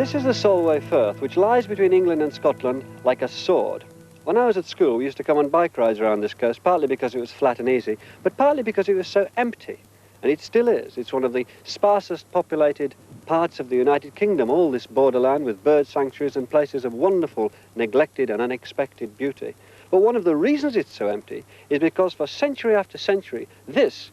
This is the Solway Firth, which lies between England and Scotland like a sword. When I was at school, we used to come on bike rides around this coast, partly because it was flat and easy, but partly because it was so empty. And it still is. It's one of the sparsest populated parts of the United Kingdom, all this borderland with bird sanctuaries and places of wonderful, neglected and unexpected beauty. But one of the reasons it's so empty is because for century after century, this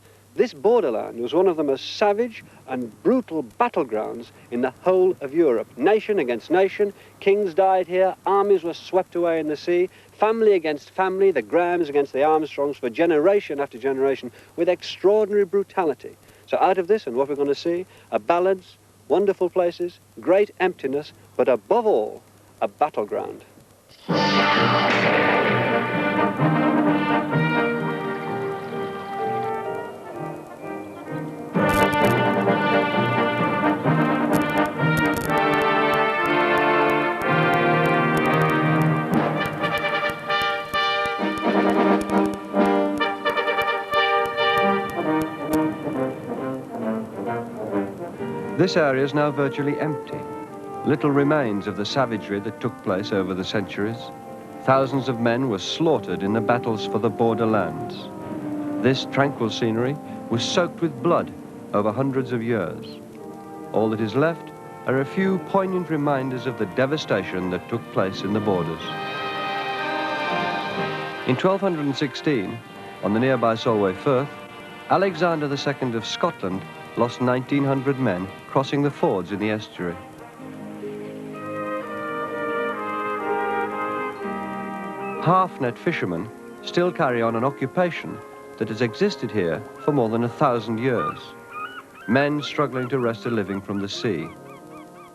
borderland was one of the most savage and brutal battlegrounds in the whole of Europe. Nation against nation, kings died here, armies were swept away in the sea, family against family, the Grahams against the Armstrongs for generation after generation with extraordinary brutality. So out of this and what we're going to see, a balance, wonderful places, great emptiness, but above all, a battleground. This area is now virtually empty. Little remains of the savagery that took place over the centuries. Thousands of men were slaughtered in the battles for the borderlands. This tranquil scenery was soaked with blood over hundreds of years. All that is left are a few poignant reminders of the devastation that took place in the borders. In 1216, on the nearby Solway Firth, Alexander II of Scotland lost 1,900 men crossing the fords in the estuary. Half-net fishermen still carry on an occupation that has existed here for more than 1,000 years. Men struggling to wrest a living from the sea.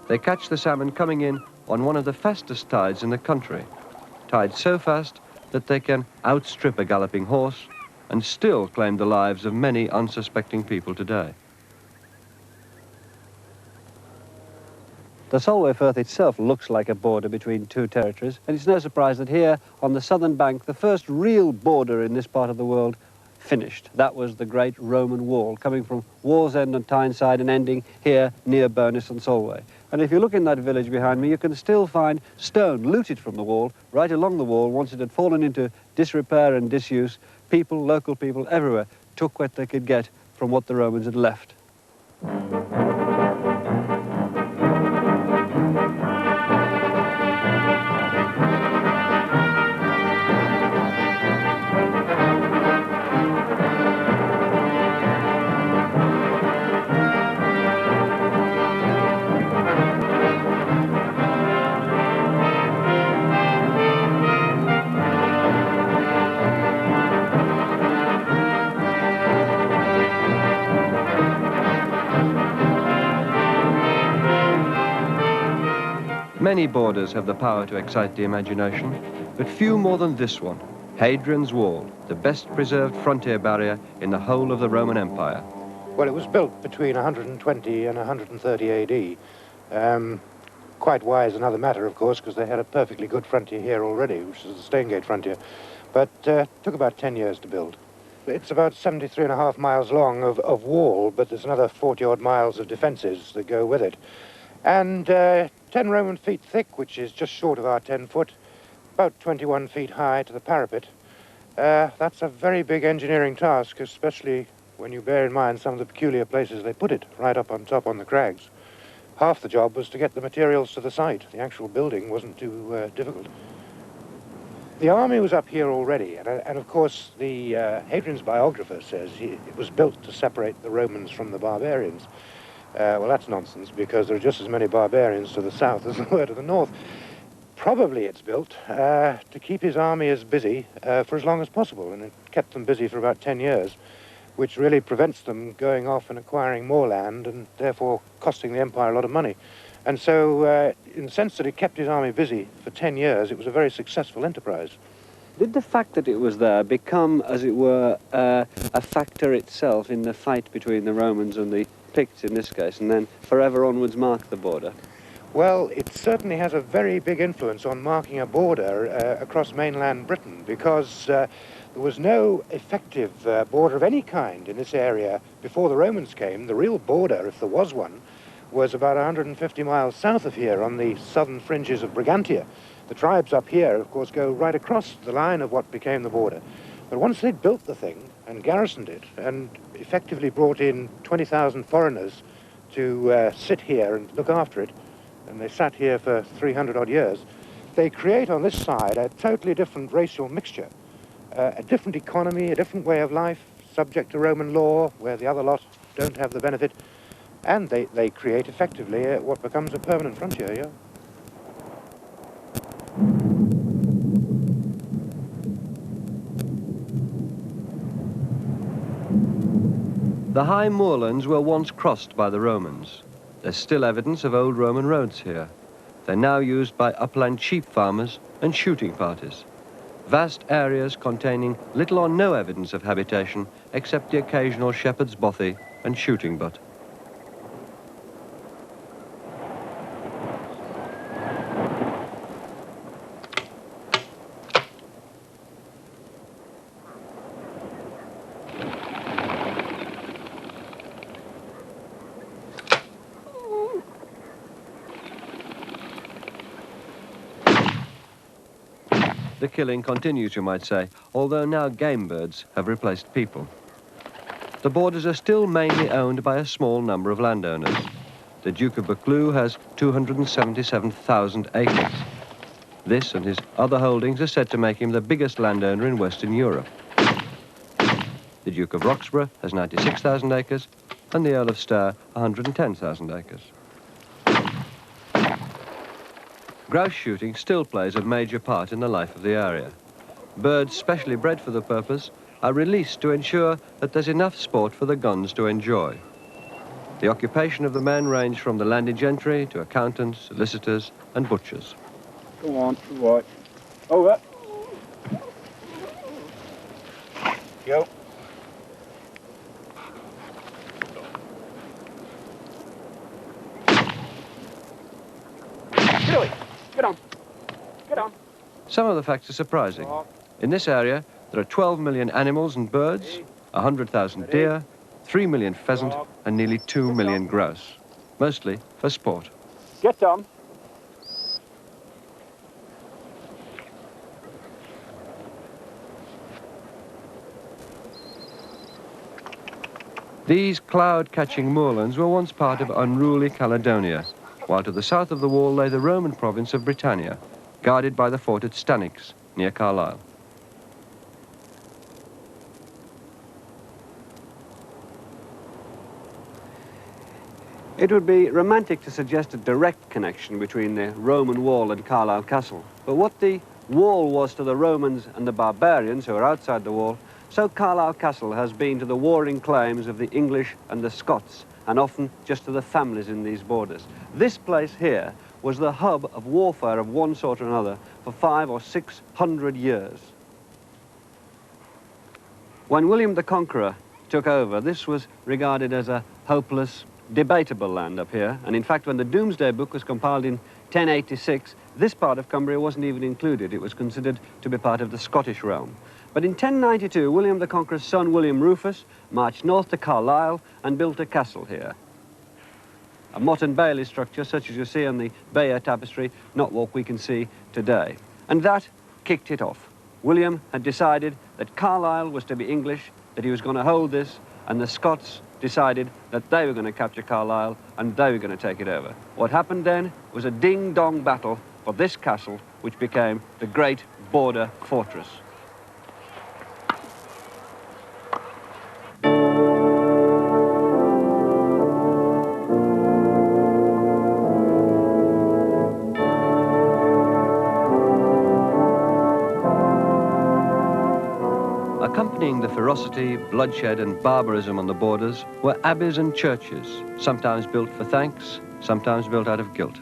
They catch the salmon coming in on one of the fastest tides in the country, tides so fast that they can outstrip a galloping horse and still claim the lives of many unsuspecting people today. The Solway Firth itself looks like a border between two territories, and it's no surprise that here on the southern bank, the first real border in this part of the world finished. That was the great Roman wall, coming from Wallsend on Tyneside and ending here near Bowness and Solway. And if you look in that village behind me, you can still find stone looted from the wall, right along the wall. Once it had fallen into disrepair and disuse, people, local people everywhere, took what they could get from what the Romans had left. Many borders have the power to excite the imagination, but few more than this one, Hadrian's Wall, the best preserved frontier barrier in the whole of the Roman Empire. Well, it was built between 120 and 130 AD. Quite why is another matter, of course, because they had a perfectly good frontier here already, which is the Staingate frontier, but took about 10 years to build. It's about 73.5 miles long of wall, but there's another 40-odd miles of defences that go with it. And 10 Roman feet thick, which is just short of our 10 foot, about 21 feet high to the parapet. That's a very big engineering task, especially when you bear in mind some of the peculiar places they put it, right up on top on the crags. Half the job was to get the materials to the site. The actual building wasn't too difficult. The army was up here already, and of course the Hadrian's biographer says it was built to separate the Romans from the barbarians. Well, that's nonsense, because there are just as many barbarians to the south as there were to the north. Probably it's built to keep his army as busy for as long as possible, and it kept them busy for about 10 years, which really prevents them going off and acquiring more land and therefore costing the empire a lot of money. And so, in the sense that it kept his army busy for 10 years, it was a very successful enterprise. Did the fact that it was there become, as it were, a factor itself in the fight between the Romans and the Picts in this case, and then forever onwards mark the border? Well, it certainly has a very big influence on marking a border across mainland Britain, because there was no effective border of any kind in this area before the Romans came. The real border, if there was one, was about 150 miles south of here on the southern fringes of Brigantia. The tribes up here, of course, go right across the line of what became the border. But once they'd built the thing and garrisoned it and effectively brought in 20,000 foreigners to sit here and look after it, and they sat here for 300 odd years, they create on this side a totally different racial mixture, a different economy, a different way of life, subject to Roman law, where the other lot don't have the benefit, and they create effectively what becomes a permanent frontier here. The high moorlands were once crossed by the Romans. There's still evidence of old Roman roads here. They're now used by upland sheep farmers and shooting parties. Vast areas containing little or no evidence of habitation except the occasional shepherd's bothy and shooting butt. The killing continues, you might say, although now game birds have replaced people. The borders are still mainly owned by a small number of landowners. The Duke of Buccleuch has 277,000 acres. This and his other holdings are said to make him the biggest landowner in Western Europe. The Duke of Roxburgh has 96,000 acres, and the Earl of Stair 110,000 acres. Grouse shooting still plays a major part in the life of the area. Birds specially bred for the purpose are released to ensure that there's enough sport for the guns to enjoy. The occupation of the men range from the landed gentry to accountants, solicitors and butchers. Go on, right. Over. Go. Billy, get on. Get on. Some of the facts are surprising. In this area, there are 12 million animals and birds, 100,000 deer, 3 million pheasant, and nearly 2 million grouse, mostly for sport. Get on. These cloud-catching moorlands were once part of unruly Caledonia, while to the south of the wall lay the Roman province of Britannia, guarded by the fort at Stanix, near Carlisle. It would be romantic to suggest a direct connection between the Roman wall and Carlisle Castle. But what the wall was to the Romans and the barbarians who are outside the wall, so Carlisle Castle has been to the warring claims of the English and the Scots, and often just to the families in these borders. This place here was the hub of warfare of one sort or another for 500 or 600 years. When William the Conqueror took over, this was regarded as a hopeless, debatable land up here, and in fact when the Domesday Book was compiled in 1086, this part of Cumbria wasn't even included. It was considered to be part of the Scottish realm. But in 1092, William the Conqueror's son, William Rufus, marched north to Carlisle and built a castle here. A motte and bailey structure, such as you see on the Bayeux tapestry, not what we can see today. And that kicked it off. William had decided that Carlisle was to be English, that he was going to hold this, and the Scots decided that they were going to capture Carlisle and they were going to take it over. What happened then was a ding-dong battle for this castle, which became the great border fortress. Accompanying the ferocity, bloodshed and barbarism on the borders were abbeys and churches, sometimes built for thanks, sometimes built out of guilt.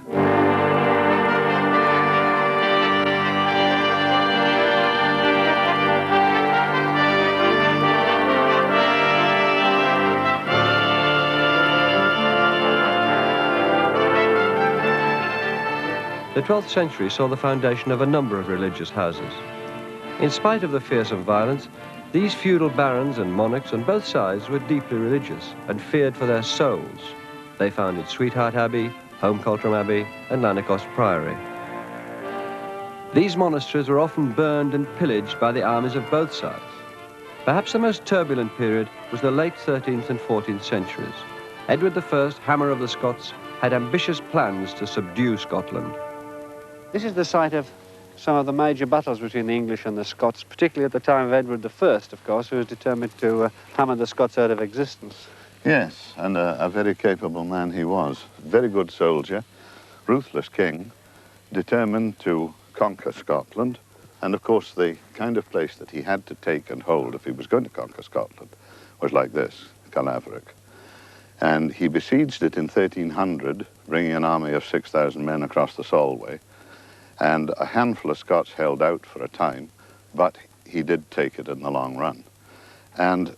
The 12th century saw the foundation of a number of religious houses. In spite of the fearsome violence, these feudal barons and monarchs on both sides were deeply religious and feared for their souls. They founded Sweetheart Abbey, Holmcultram Abbey, and Lanercost Priory. These monasteries were often burned and pillaged by the armies of both sides. Perhaps the most turbulent period was the late 13th and 14th centuries. Edward I, Hammer of the Scots, had ambitious plans to subdue Scotland. This is the site of some of the major battles between the English and the Scots, particularly at the time of Edward I, of course, who was determined to hammer the Scots out of existence. Yes, and a very capable man he was. Very good soldier, ruthless king, determined to conquer Scotland, and of course the kind of place that he had to take and hold if he was going to conquer Scotland was like this, Carlisle. And he besieged it in 1300, bringing an army of 6,000 men across the Solway, and a handful of Scots held out for a time, but he did take it in the long run. And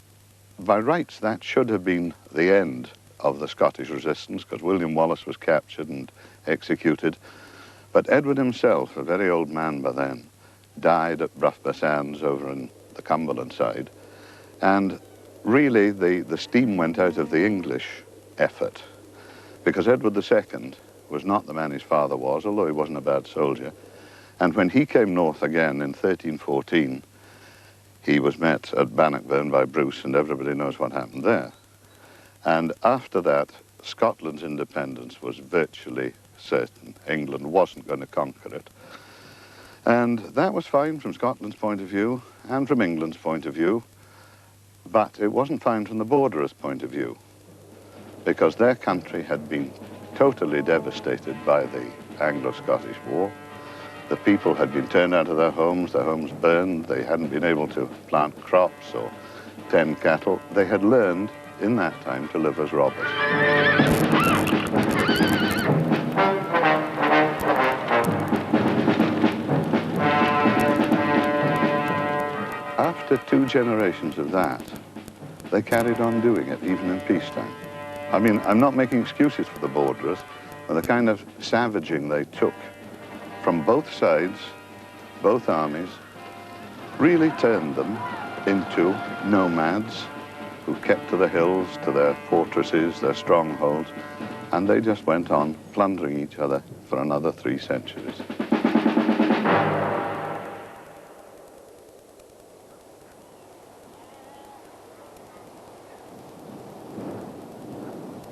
by rights, that should have been the end of the Scottish resistance, because William Wallace was captured and executed. But Edward himself, a very old man by then, died at Sands over in the Cumberland side. And really, the steam went out of the English effort, because Edward II was not the man his father was, although he wasn't a bad soldier. And when he came north again in 1314, he was met at Bannockburn by Bruce, and everybody knows what happened there. And after that, Scotland's independence was virtually certain. England wasn't going to conquer it. And that was fine from Scotland's point of view and from England's point of view, but it wasn't fine from the borderers' point of view, because their country had been totally devastated by the Anglo-Scottish War. The people had been turned out of their homes burned, they hadn't been able to plant crops or tend cattle. They had learned in that time to live as robbers. After 2 generations of that, they carried on doing it, even in peacetime. I mean, I'm not making excuses for the borderers, but the kind of savaging they took from both sides, both armies, really turned them into nomads who kept to the hills, to their fortresses, their strongholds, and they just went on plundering each other for another 3 centuries.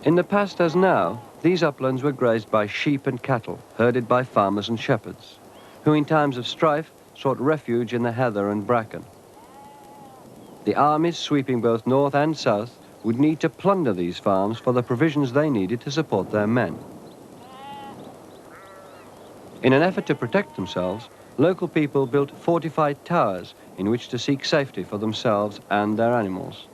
In the past as now, these uplands were grazed by sheep and cattle, herded by farmers and shepherds, who in times of strife sought refuge in the heather and bracken. The armies sweeping both north and south would need to plunder these farms for the provisions they needed to support their men. In an effort to protect themselves, local people built fortified towers in which to seek safety for themselves and their animals.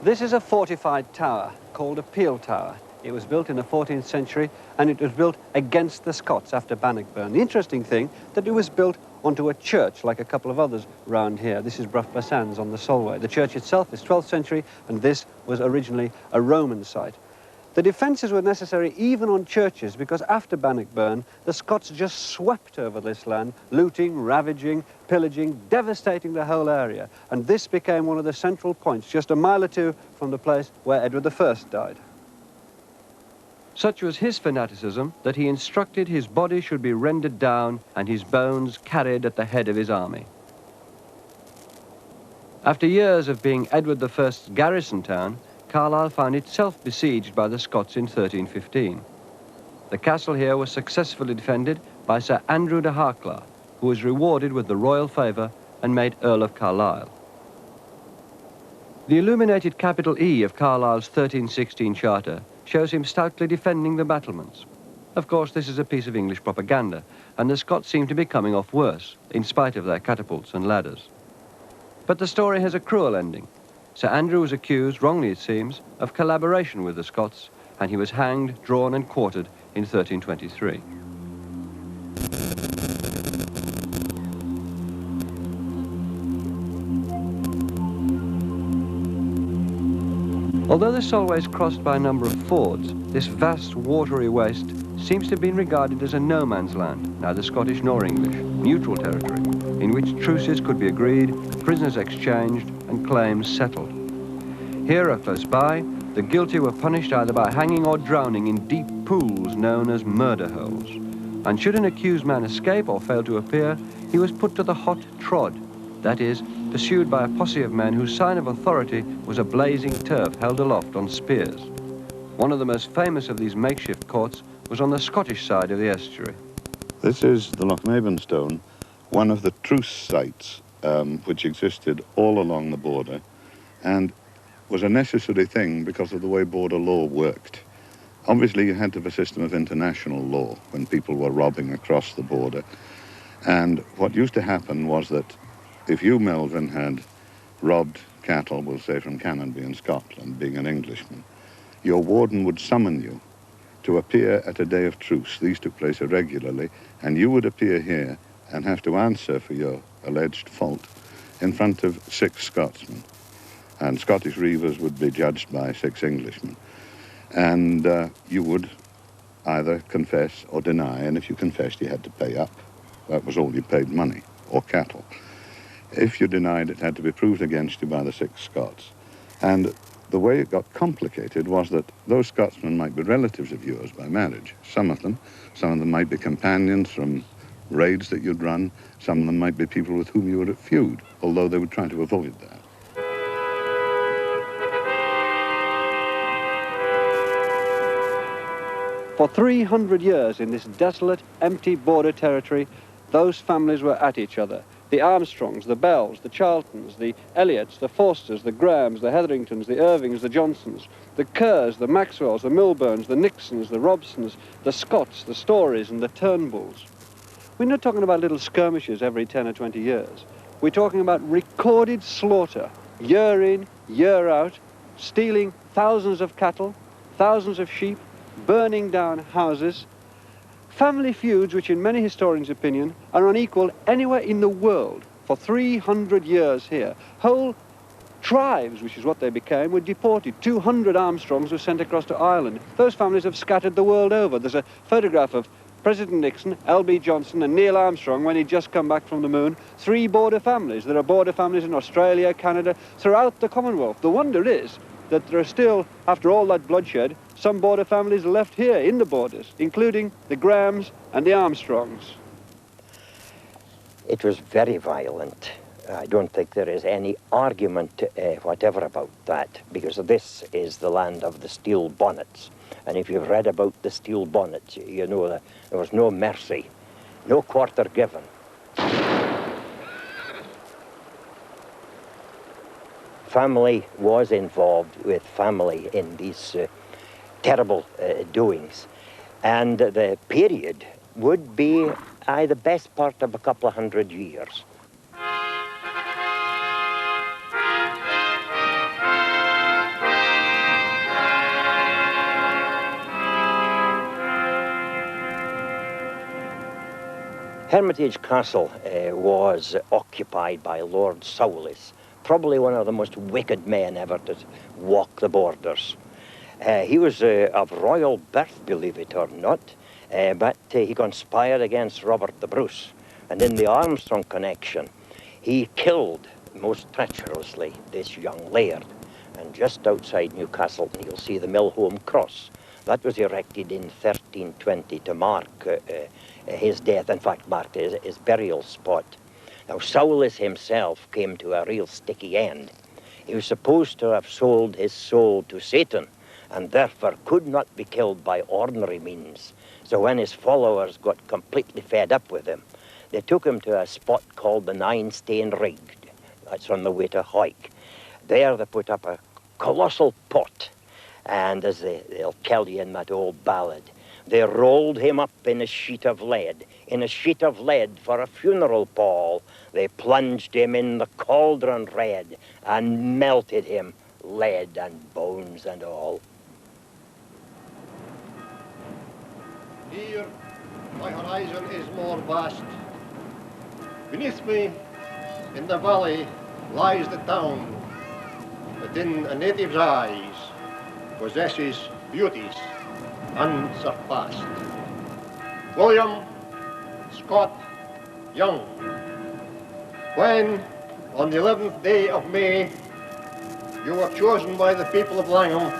This is a fortified tower called a Peal Tower. It was built in the 14th century, and it was built against the Scots after Bannockburn. The interesting thing, that it was built onto a church like a couple of others round here. This is Sands on the Solway. The church itself is 12th century, and this was originally a Roman site. The defences were necessary even on churches, because after Bannockburn, the Scots just swept over this land, looting, ravaging, pillaging, devastating the whole area. And this became one of the central points, just a mile or 2 from the place where Edward I died. Such was his fanaticism that he instructed his body should be rendered down and his bones carried at the head of his army. After years of being Edward I's garrison town, Carlisle found itself besieged by the Scots in 1315. The castle here was successfully defended by Sir Andrew de Harcla, who was rewarded with the royal favour and made Earl of Carlisle. The illuminated capital E of Carlisle's 1316 charter shows him stoutly defending the battlements. Of course, this is a piece of English propaganda, and the Scots seem to be coming off worse, in spite of their catapults and ladders. But the story has a cruel ending. Sir Andrew was accused, wrongly it seems, of collaboration with the Scots, and he was hanged, drawn and quartered in 1323. Although the Solway is crossed by a number of fords, this vast watery waste seems to have been regarded as a no man's land, neither Scottish nor English. neutral territory, in which truces could be agreed, prisoners exchanged, and claims settled. Here or close by, the guilty were punished either by hanging or drowning in deep pools known as murder holes. And should an accused man escape or fail to appear, he was put to the hot trod, that is, pursued by a posse of men whose sign of authority was a blazing turf held aloft on spears. One of the most famous of these makeshift courts was on the Scottish side of the estuary. This is the Lochmaben stone, one of the truce sites which existed all along the border and was a necessary thing because of the way border law worked. Obviously, you had to have a system of international law when people were robbing across the border. And what used to happen was that if you, Melvin, had robbed cattle, we'll say from Canonby in Scotland, being an Englishman, your warden would summon you to appear at a day of truce. These took place irregularly, and you would appear here and have to answer for your alleged fault in front of 6 Scotsmen. And Scottish reivers would be judged by 6 Englishmen. And you would either confess or deny, and if you confessed, you had to pay up. That was all you paid, money or cattle. If you denied, it had to be proved against you by the 6 Scots. And the way it got complicated was that those Scotsmen might be relatives of yours by marriage, some of them. Some of them might be companions from raids that you'd run. Some of them might be people with whom you were at feud, although they would try to avoid that. For 300 years in this desolate, empty border territory, those families were at each other. The Armstrongs, the Bells, the Charltons, the Elliots, the Forsters, the Grahams, the Hetheringtons, the Irvings, the Johnsons, the Kerrs, the Maxwells, the Milburns, the Nixons, the Robsons, the Scotts, the Storys, and the Turnbulls. We're not talking about little skirmishes every 10 or 20 years. We're talking about recorded slaughter, year in, year out, stealing thousands of cattle, thousands of sheep, burning down houses, family feuds which in many historians' opinion are unequalled anywhere in the world. For 300 years here, whole tribes, which is what they became, were deported. 200 Armstrongs were sent across to Ireland. Those families have scattered the world over. There's a photograph of President Nixon, L.B. Johnson and Neil Armstrong when he'd just come back from the moon. 3 border families. There are border families in Australia, Canada, throughout the Commonwealth. The wonder is that there are still, after all that bloodshed, some border families left here in the borders, including the Grahams and the Armstrongs. It was very violent. I don't think there is any argument whatever about that, because this is the land of the steel bonnets. And if you've read about the steel bonnets, you know that there was no mercy, no quarter given. Family was involved with family in these terrible doings. And the period would be the best part of a couple of 100 years. Hermitage Castle was occupied by Lord Sowlis, probably one of the most wicked men ever to walk the borders. He was of royal birth, believe it or not, but he conspired against Robert the Bruce. And in the Armstrong connection, he killed most treacherously this young laird. And just outside Newcastle, you'll see the Millholm Cross. That was erected in 1320 to mark his death, in fact, marked his burial spot. Now, Sowlis himself came to a real sticky end. He was supposed to have sold his soul to Satan, and therefore could not be killed by ordinary means. So when his followers got completely fed up with him, they took him to a spot called the Nine Stane Rig. That's on the way to Hawick. There they put up a colossal pot, and as they'll tell you in that old ballad, they rolled him up in a sheet of lead for a funeral pall. They plunged him in the cauldron red and melted him, lead and bones and all. Here, my horizon is more vast. Beneath me, in the valley, lies the town that in a native's eyes possesses beauties unsurpassed. William, Scott, young. When, on the 11th day of May, you were chosen by the people of Langham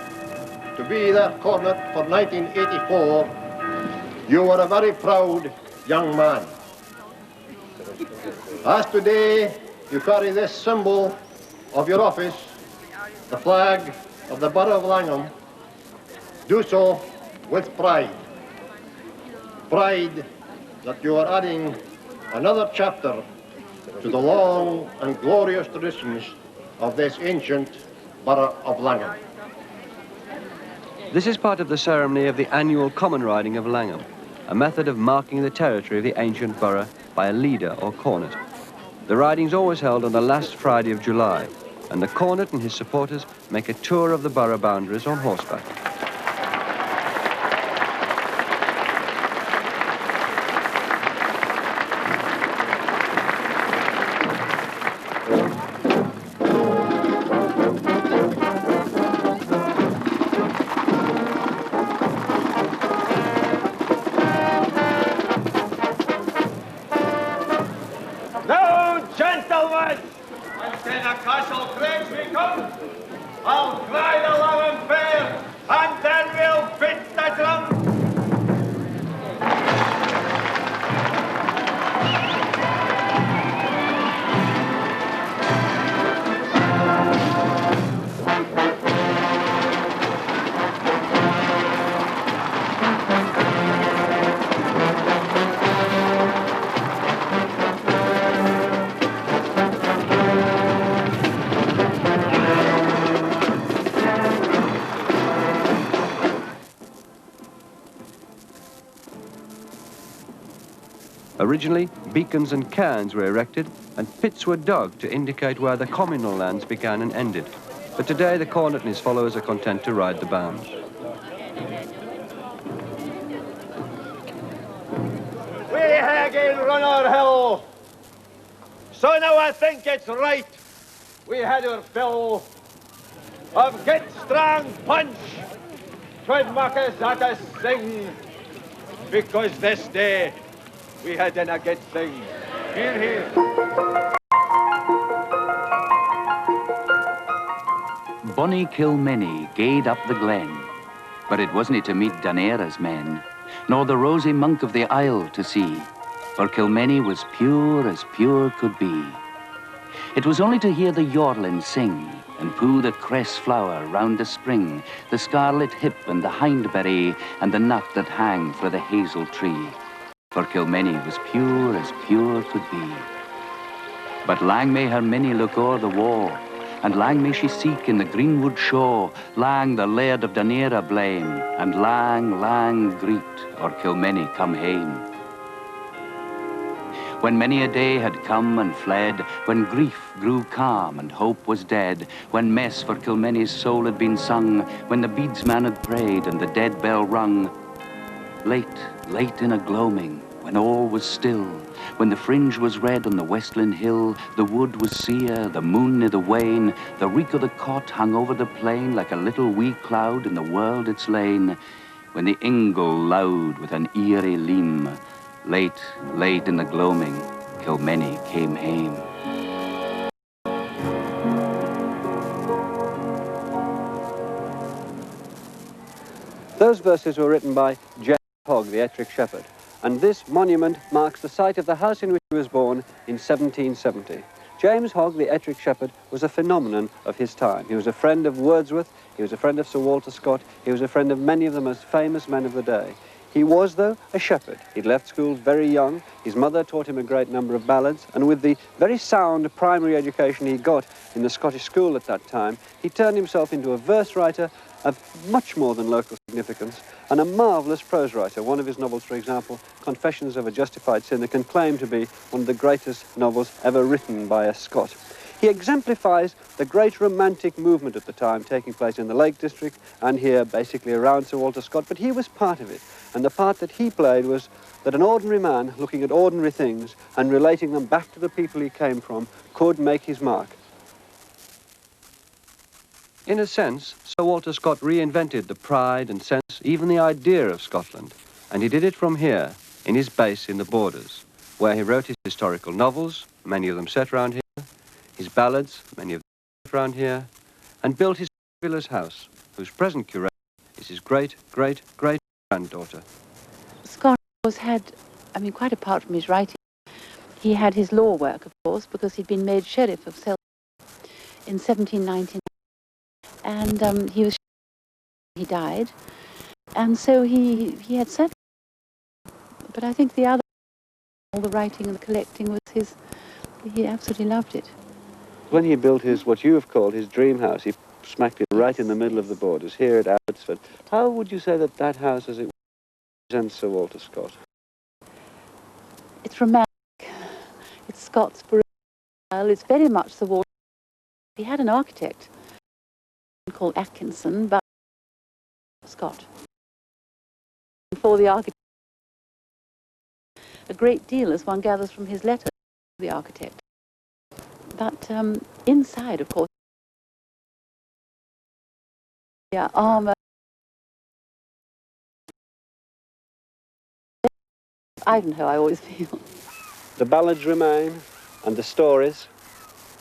to be their cornet for 1984, you were a very proud young man. As today you carry this symbol of your office, the flag of the Borough of Langham, do so with pride. Pride that you are adding another chapter to the long and glorious traditions of this ancient Borough of Langham. This is part of the ceremony of the annual common riding of Langham, a method of marking the territory of the ancient borough by a leader or cornet. The riding's always held on the last Friday of July, and the cornet and his supporters make a tour of the borough boundaries on horseback. Castle Crags we come. I'll cry the Langham fair, and then we'll beat the drum. Originally, beacons and cairns were erected and pits were dug to indicate where the communal lands began and ended. But today, the cornet and his followers are content to ride the bounds. We hae again run our hill, so now I think it's right we had our fill of get strong punch. 'Twould mak us at us sing, because this day we had done a good thing. Hear, hear. Bonnie Kilmeny gaed up the glen, but it wasn't to meet Dunera's men, nor the rosy monk of the isle to see, for Kilmeny was pure as pure could be. It was only to hear the yorlin sing, and poo the cress flower round the spring, the scarlet hip and the hindberry, and the nut that hang fra the hazel tree. For Kilmeny was pure as pure could be. But lang may her Minnie look o'er the wa', and lang may she seek in the greenwood shaw, lang the laird of Dunera blame, and lang, lang greet, or Kilmeny come hame. When many a day had come and fled, when grief grew calm and hope was dead, when mess for Kilmeny's soul had been sung, when the beadsman had prayed and the dead bell rung, late, late in a gloaming, when all was still, when the fringe was red on the westland hill, the wood was sere, the moon i' the wane, the reek o' the cot hung over the plain like a little wee cloud in the world it's lain, when the ingle loud with an eerie leam, late, late in the gloaming, Kilmeny came hame. Those verses were written by James Hogg, the Ettrick shepherd, and this monument marks the site of the house in which he was born in 1770. James Hogg, the Ettrick shepherd, was a phenomenon of his time. He was a friend of Wordsworth, he was a friend of Sir Walter Scott, he was a friend of many of the most famous men of the day. He was, though, a shepherd. He'd left school very young. His mother taught him a great number of ballads, and with the very sound primary education he got in the Scottish school at that time, he turned himself into a verse writer of much more than local significance, and a marvellous prose writer. One of his novels, for example, Confessions of a Justified Sinner, can claim to be one of the greatest novels ever written by a Scot. He exemplifies the great romantic movement at the time taking place in the Lake District and here basically around Sir Walter Scott, but he was part of it. And the part that he played was that an ordinary man looking at ordinary things and relating them back to the people he came from could make his mark. In a sense, Sir Walter Scott reinvented the pride and sense, even the idea of Scotland, and he did it from here, in his base in the Borders. where he wrote his historical novels, many of them set around here, his ballads, many of them set around here, and built his fabulous house, whose present curator is his great-great-great-granddaughter. Scott always had, I mean, quite apart from his writing, he had his law work, of course, because he'd been made sheriff of Selby in 1799, and he died, and so he had settled. But I think all the writing and the collecting was his. He absolutely loved it. When he built what you have called his dream house, he smacked it right in the middle of the borders, here at Abbotsford. How would you say that house, as it represents Sir Walter Scott? It's romantic. It's Scott's style. It's very much Sir Walter. He had an architect called Atkinson, but Scott. For the architect, a great deal, as one gathers from his letter to the architect. But inside, of course, yeah, armour. Ivanhoe, I always feel. The ballads remain, and the stories,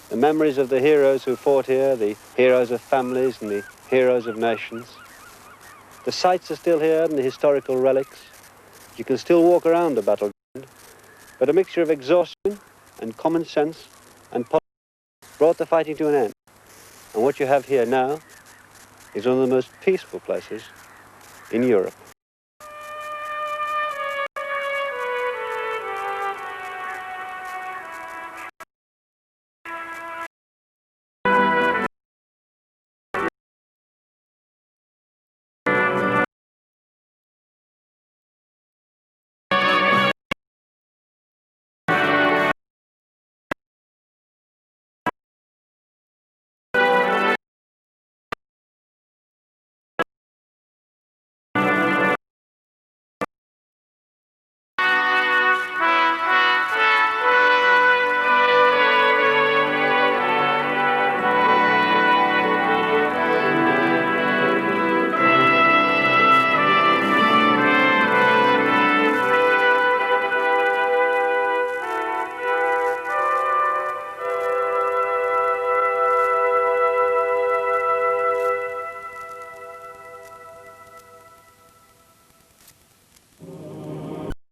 the memories of the heroes who fought here, the heroes of families and the heroes of nations. The sites are still here and the historical relics. You can still walk around the battleground, but a mixture of exhaustion and common sense and politics brought the fighting to an end. And what you have here now is one of the most peaceful places in Europe.